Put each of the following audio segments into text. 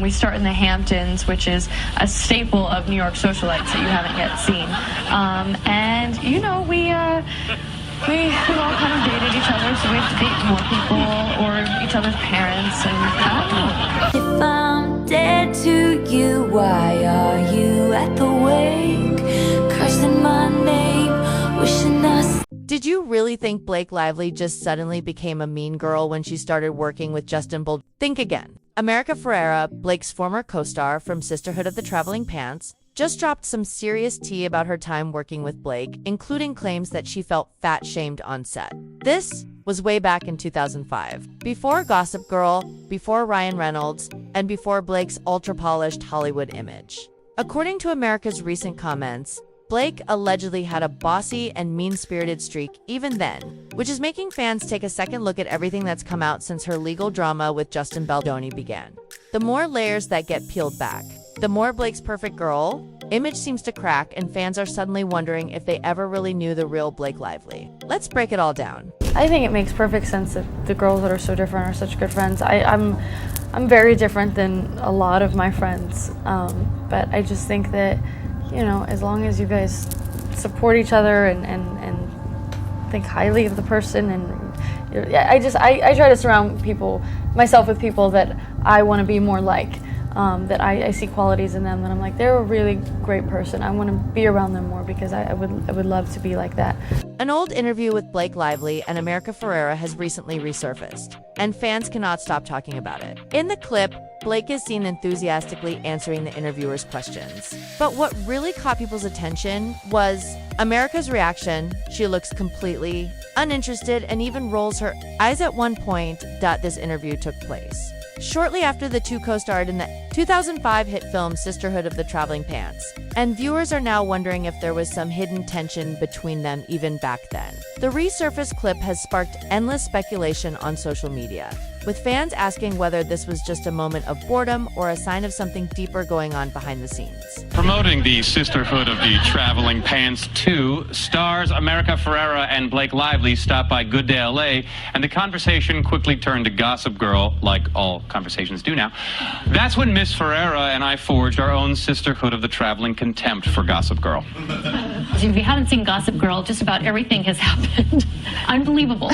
We start in the Hamptons, which is a staple of New York socialites that you haven't yet seen. And, you know, we've all kind of dated each other, so we have to date more people or each other's parents, and I don't know. If I'm dead to you, why are you at the wake? Cursing my name, wishing us. Did you really think Blake Lively just suddenly became a mean girl when she started working with Justin Bieber? Think again. America Ferrera, Blake's former co-star from Sisterhood of the Traveling Pants, just dropped some serious tea about her time working with Blake, including claims that she felt fat-shamed on set. This was way back in 2005, before Gossip Girl, before Ryan Reynolds, and before Blake's ultra-polished Hollywood image. According to America's recent comments, Blake allegedly had a bossy and mean-spirited streak even then, which is making fans take a second look at everything that's come out since her legal drama with Justin Bieber began. The more layers that get peeled back, the more Blake's perfect girl image seems to crack, and fans are suddenly wondering if they ever really knew the real Blake Lively. Let's break it all down. I think it makes perfect sense that the girls that are so different are such good friends. I'm very different than a lot of my friends, but I just think that, you know, as long as you guys support each other and think highly of the person, and I try to surround myself with people that I want to be more like. That I see qualities in them that I'm like, they're a really great person. I want to be around them more because I would love to be like that. An old interview with Blake Lively and America Ferrera has recently resurfaced, and fans cannot stop talking about it. In the clip, Blake is seen enthusiastically answering the interviewer's questions. But what really caught people's attention was America's reaction. She looks completely uninterested and even rolls her eyes at one point that this interview took place. Shortly after, the two co-starred in the 2005 hit film Sisterhood of the Traveling Pants, and viewers are now wondering if there was some hidden tension between them even back then. The resurfaced clip has sparked endless speculation on social media, with fans asking whether this was just a moment of boredom or a sign of something deeper going on behind the scenes. Promoting the Sisterhood of the Traveling Pants 2, stars America Ferrera and Blake Lively stopped by Good Day LA, and the conversation quickly turned to Gossip Girl, like all conversations do now. That's when Miss Ferrera and I forged our own Sisterhood of the Traveling Contempt for Gossip Girl. If you haven't seen Gossip Girl, just about everything has happened. Unbelievable.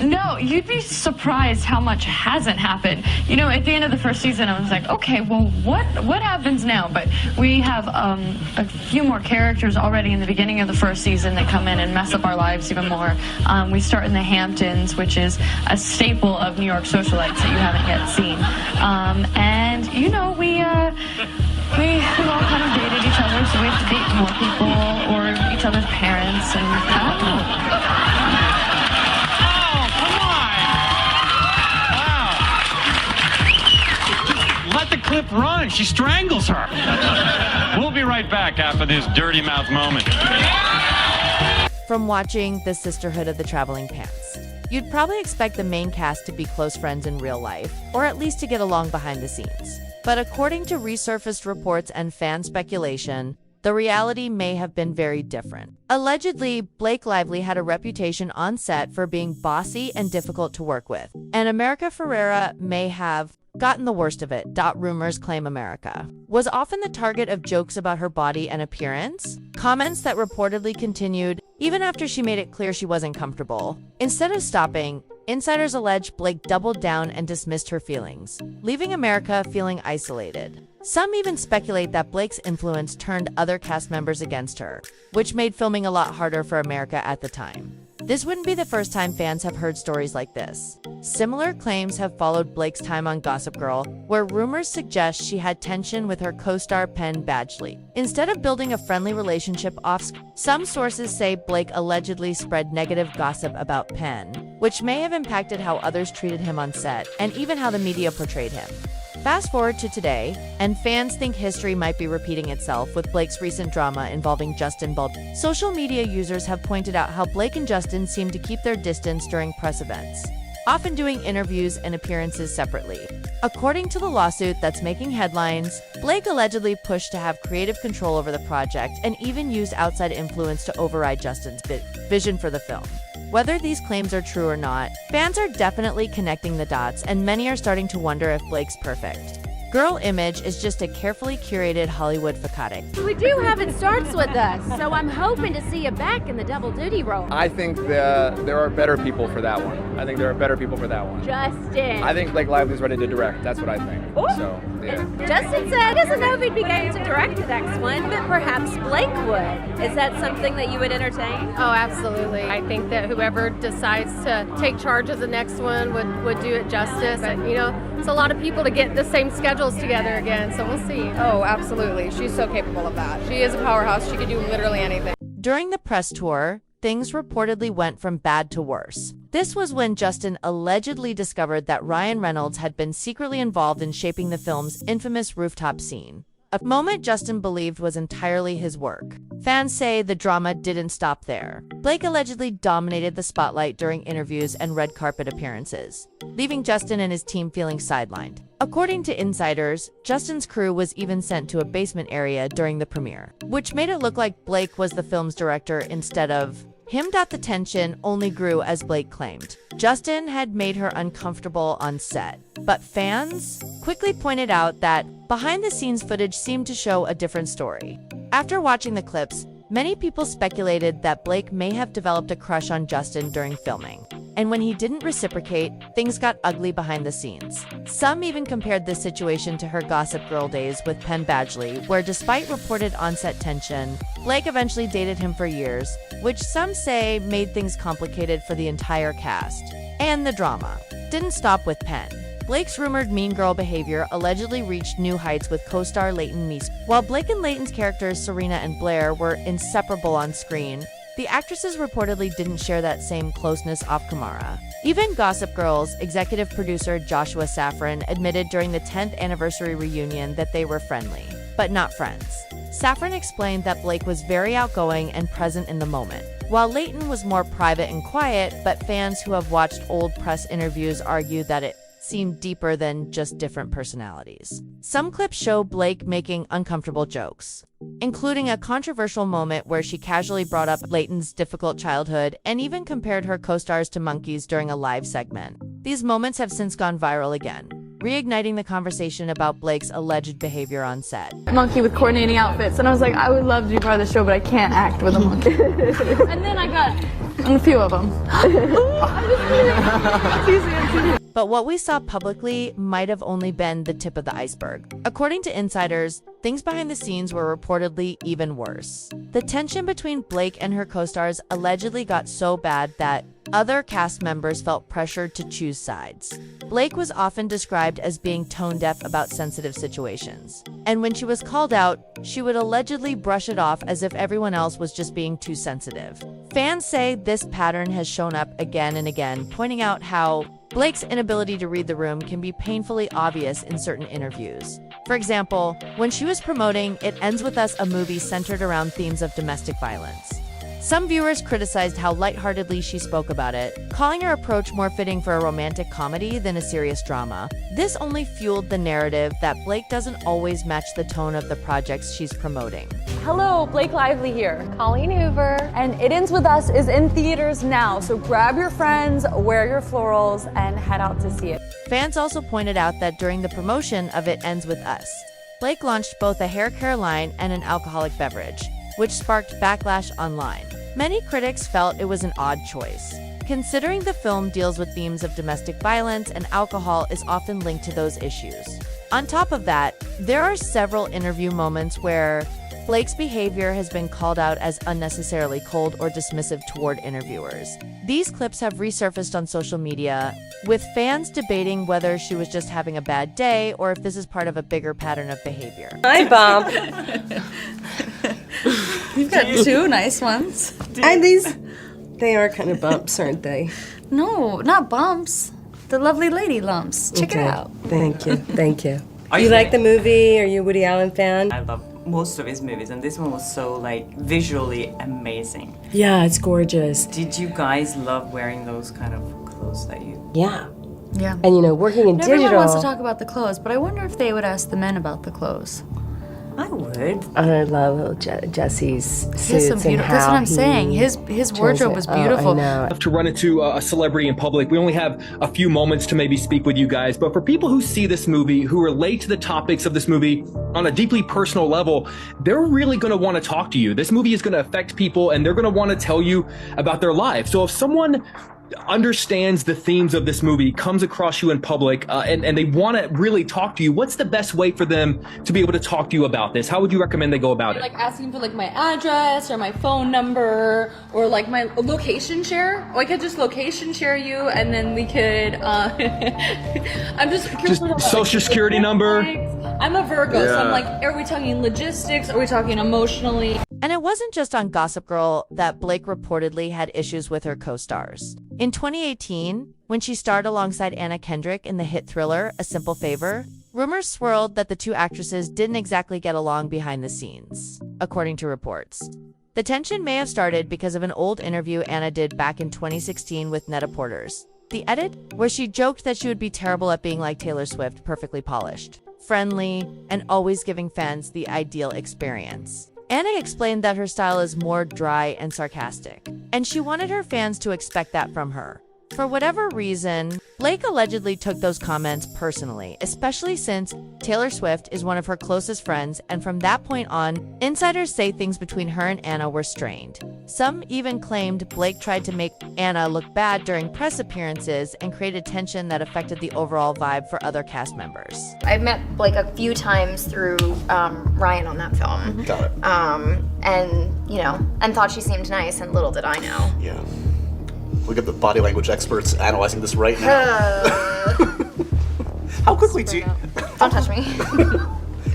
No, you'd be surprised how much hasn't happened. You know, at the end of the first season, I was like, okay, well, what happens now? But we have a few more characters already in the beginning of the first season that come in and mess up our lives even more. We start in the Hamptons, which is a staple of New York socialites that you haven't yet seen. And, you know, we've all kind of dated each other, so we have to date more people or each other's parents, and I don't know. Let the clip run. She strangles her. We'll be right back after this dirty mouth moment. From watching the Sisterhood of the Traveling Pants, you'd probably expect the main cast to be close friends in real life, or at least to get along behind the scenes. But according to resurfaced reports and fan speculation, the reality may have been very different. Allegedly, Blake Lively had a reputation on set for being bossy and difficult to work with, and America Ferrera may have gotten the worst of it. Rumors claim America was often the target of jokes about her body and appearance, comments that reportedly continued even after she made it clear she wasn't comfortable. Instead of stopping, insiders allege Blake doubled down and dismissed her feelings, leaving America feeling isolated. Some even speculate that Blake's influence turned other cast members against her, which made filming a lot harder for America at the time. This wouldn't be the first time fans have heard stories like this. Similar claims have followed Blake's time on Gossip Girl, where rumors suggest she had tension with her co-star Penn Badgley. Instead of building a friendly relationship off-screen, some sources say Blake allegedly spread negative gossip about Penn, which may have impacted how others treated him on set and even how the media portrayed him. Fast forward to today, and fans think history might be repeating itself with Blake's recent drama involving Justin Bieber. Social media users have pointed out how Blake and Justin seem to keep their distance during press events, often doing interviews and appearances separately. According to the lawsuit that's making headlines, Blake allegedly pushed to have creative control over the project and even used outside influence to override Justin's vision for the film. Whether these claims are true or not, fans are definitely connecting the dots, and many are starting to wonder if Blake's perfect Girl image is just a carefully curated Hollywood facade. We do have It Starts With Us, so I'm hoping to see you back in the double duty role. I think there are better people for that one. Justin. I think Blake Lively's ready to direct. That's what I think. So, yeah. Justin said he doesn't know if he'd be game to direct the next one, but perhaps Blake would. Is that something that you would entertain? Oh, absolutely. I think that whoever decides to take charge of the next one would do it justice. But, you know, it's a lot of people to get the same schedules together again, so we'll see. Oh, absolutely. She's so capable of that. She is a powerhouse. She could do literally anything. During the press tour, things reportedly went from bad to worse. This was when Justin allegedly discovered that Ryan Reynolds had been secretly involved in shaping the film's infamous rooftop scene, a moment Justin believed was entirely his work. Fans say the drama didn't stop there. Blake allegedly dominated the spotlight during interviews and red carpet appearances, leaving Justin and his team feeling sidelined. According to insiders, Justin's crew was even sent to a basement area during the premiere, which made it look like Blake was the film's director instead of him. The tension only grew as Blake claimed Justin had made her uncomfortable on set, but fans quickly pointed out that behind-the-scenes footage seemed to show a different story. After watching the clips, many people speculated that Blake may have developed a crush on Justin during filming, and when he didn't reciprocate, things got ugly behind the scenes. Some even compared this situation to her Gossip Girl days with Penn Badgley, where despite reported on-set tension, Blake eventually dated him for years, which some say made things complicated for the entire cast. And the drama didn't stop with Penn. Blake's rumored mean girl behavior allegedly reached new heights with co-star Leighton Meester. While Blake and Leighton's characters Serena and Blair were inseparable on screen, the actresses reportedly didn't share that same closeness off camera. Even Gossip Girl's executive producer Joshua Safran admitted during the 10th anniversary reunion that they were friendly, but not friends. Safran explained that Blake was very outgoing and present in the moment, while Leighton was more private and quiet, but fans who have watched old press interviews argue that it seemed deeper than just different personalities. Some clips show Blake making uncomfortable jokes, including a controversial moment where she casually brought up Leighton's difficult childhood and even compared her co-stars to monkeys during a live segment. These moments have since gone viral again, reigniting the conversation about Blake's alleged behavior on set. Monkey with coordinating outfits, and I was like, I would love to be part of the show, but I can't act with a monkey. And then I got a few of them. But what we saw publicly might have only been the tip of the iceberg. According to insiders, things behind the scenes were reportedly even worse. The tension between Blake and her co-stars allegedly got so bad that other cast members felt pressured to choose sides. Blake was often described as being tone-deaf about sensitive situations, and when she was called out, she would allegedly brush it off as if everyone else was just being too sensitive. Fans say this pattern has shown up again and again, pointing out how Blake's inability to read the room can be painfully obvious in certain interviews. For example, when she was promoting It Ends With Us, a movie centered around themes of domestic violence. Some viewers criticized how lightheartedly she spoke about it, calling her approach more fitting for a romantic comedy than a serious drama. This only fueled the narrative that Blake doesn't always match the tone of the projects she's promoting. Hello, Blake Lively here. Colleen Hoover. And It Ends With Us is in theaters now, so grab your friends, wear your florals, and head out to see it. Fans also pointed out that during the promotion of It Ends With Us, Blake launched both a hair care line and an alcoholic beverage, which sparked backlash online. Many critics felt it was an odd choice, considering the film deals with themes of domestic violence and alcohol is often linked to those issues. On top of that, there are several interview moments where Blake's behavior has been called out as unnecessarily cold or dismissive toward interviewers. These clips have resurfaced on social media, with fans debating whether she was just having a bad day or if this is part of a bigger pattern of behavior. Hi, Bob. You've got two nice ones. And they are kind of bumps, aren't they? No, not bumps. The lovely lady lumps. Check it out. Thank you, thank you. You like the movie? Are you a Woody Allen fan? I love most of his movies, and this one was so visually amazing. Yeah, it's gorgeous. Did you guys love wearing those kind of clothes that you? Yeah. And working in digital. Everyone wants to talk about the clothes, but I wonder if they would ask the men about the clothes. I would. I love Jesse's suits He has some and beautiful. how That's what I'm he saying. His wardrobe was beautiful. I know. To run into a celebrity in public. We only have a few moments to maybe speak with you guys, but for people who see this movie, who relate to the topics of this movie on a deeply personal level, they're really going to want to talk to you. This movie is going to affect people, and they're going to want to tell you about their life. So if someone understands the themes of this movie, comes across you in public, and they want to really talk to you, what's the best way for them to be able to talk to you about this? How would you recommend they go about it? Like asking for like my address or my phone number or like my location share. Or I could just location share you, and then we could. I'm just curious about, social security number. I'm a Virgo, so I'm like, are we talking logistics? Are we talking emotionally? And it wasn't just on Gossip Girl that Blake reportedly had issues with her co-stars. In 2018, when she starred alongside Anna Kendrick in the hit thriller A Simple Favor, rumors swirled that the two actresses didn't exactly get along behind the scenes, according to reports. The tension may have started because of an old interview Anna did back in 2016 with Net-a-Porters. The edit, where she joked that she would be terrible at being like Taylor Swift, perfectly polished, friendly, and always giving fans the ideal experience. Anna explained that her style is more dry and sarcastic, and she wanted her fans to expect that from her. For whatever reason, Blake allegedly took those comments personally, especially since Taylor Swift is one of her closest friends, and from that point on, insiders say things between her and Anna were strained. Some even claimed Blake tried to make Anna look bad during press appearances and created tension that affected the overall vibe for other cast members. I've met Blake a few times through Ryan on that film. Got it. And thought she seemed nice, and little did I know. Yeah. Look at the body language experts analyzing this right now. How quickly do you... Don't touch me.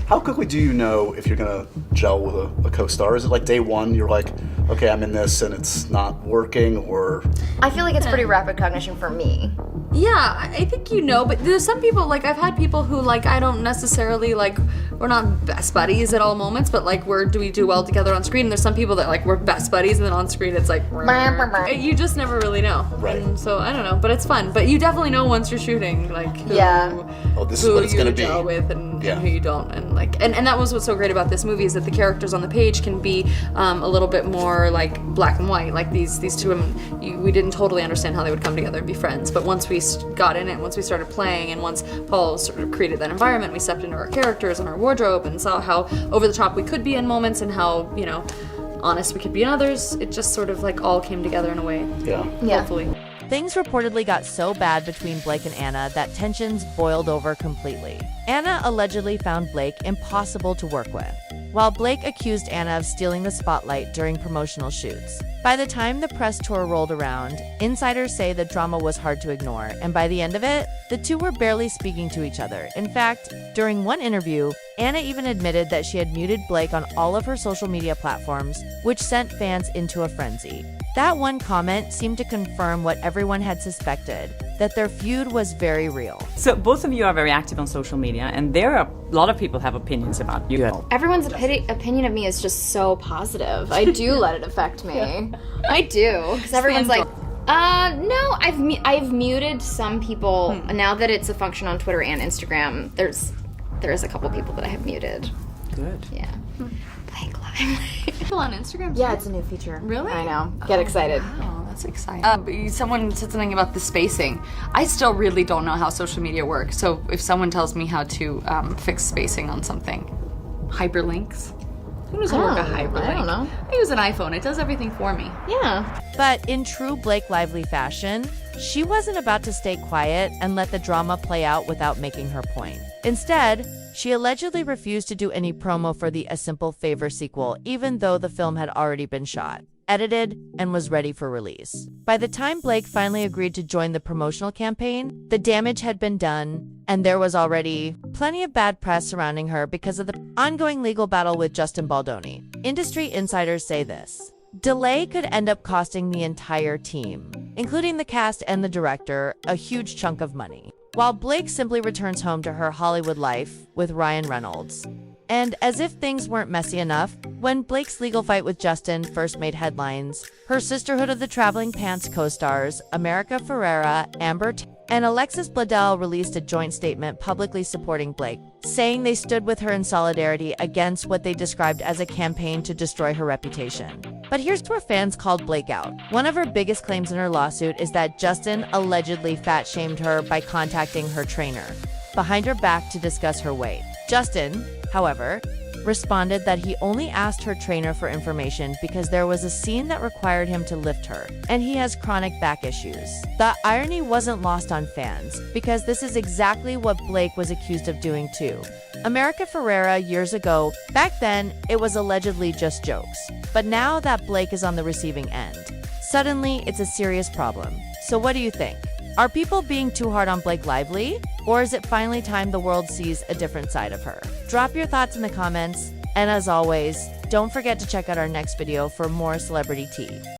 How quickly do you know if you're gonna gel with a co-star? Is it like day one, you're like, okay, I'm in this and it's not working, or... I feel like it's pretty rapid cognition for me. Yeah, I think you know, but there's some people, like, I've had people who, like, I don't necessarily, like, we're not best buddies at all moments, but, like, do we do well together on screen? And there's some people that, like, we're best buddies, and then on screen it's like, you just never really know. Right. And so, I don't know, but it's fun. But you definitely know once you're shooting, like, who, this is what it's gonna be. gel with and who you don't. And, like, and that was what's so great about this movie, is that the characters on the page can be a little bit more, like, black and white. Like, these two women, we didn't totally understand how they would come together and be friends, but once we got in it, once we started playing, and once Paul sort of created that environment, we stepped into our characters and our wardrobe and saw how over the top we could be in moments and how, you know, honest we could be in others. It just sort of like all came together in a way. Yeah. Hopefully. Things reportedly got so bad between Blake and Anna that tensions boiled over completely. Anna allegedly found Blake impossible to work with, while Blake accused Anna of stealing the spotlight during promotional shoots. By the time the press tour rolled around, insiders say the drama was hard to ignore, and by the end of it, the two were barely speaking to each other. In fact, during one interview, Anna even admitted that she had muted Blake on all of her social media platforms, which sent fans into a frenzy. That one comment seemed to confirm what everyone had suspected, that their feud was very real. So both of you are very active on social media, and there are a lot of people have opinions about you. Everyone's opinion of me is just so positive. I do let it affect me. I do, because everyone's like, no, I've muted some people. Now that it's a function on Twitter and Instagram, there's a couple people that I have muted. Good. Yeah. People on Instagram? Yeah, it's a new feature. Really? I know. Get excited. Wow, that's exciting. Someone said something about the spacing. I still really don't know how social media works. So if someone tells me how to fix spacing on something, hyperlinks. Who knows how to work a hyperlink? I don't know. I use an iPhone. It does everything for me. Yeah. But in true Blake Lively fashion, she wasn't about to stay quiet and let the drama play out without making her point. Instead, she allegedly refused to do any promo for the A Simple Favor sequel, even though the film had already been shot, edited, and was ready for release. By the time Blake finally agreed to join the promotional campaign, the damage had been done, and there was already plenty of bad press surrounding her because of the ongoing legal battle with Justin Baldoni. Industry insiders say this: delay could end up costing the entire team, including the cast and the director, a huge chunk of money, while Blake simply returns home to her Hollywood life with Ryan Reynolds. And as if things weren't messy enough, when Blake's legal fight with Justin first made headlines, her Sisterhood of the Traveling Pants co-stars, America Ferrera, and Alexis Bledel released a joint statement publicly supporting Blake, saying they stood with her in solidarity against what they described as a campaign to destroy her reputation. But here's where fans called Blake out. One of her biggest claims in her lawsuit is that Justin allegedly fat-shamed her by contacting her trainer behind her back to discuss her weight. Justin, however, responded that he only asked her trainer for information because there was a scene that required him to lift her, and he has chronic back issues. The irony wasn't lost on fans, because this is exactly what Blake was accused of doing too. America Ferrera years ago, back then, it was allegedly just jokes. But now that Blake is on the receiving end, suddenly it's a serious problem. So what do you think? Are people being too hard on Blake Lively? Or is it finally time the world sees a different side of her? Drop your thoughts in the comments, and as always, don't forget to check out our next video for more celebrity tea.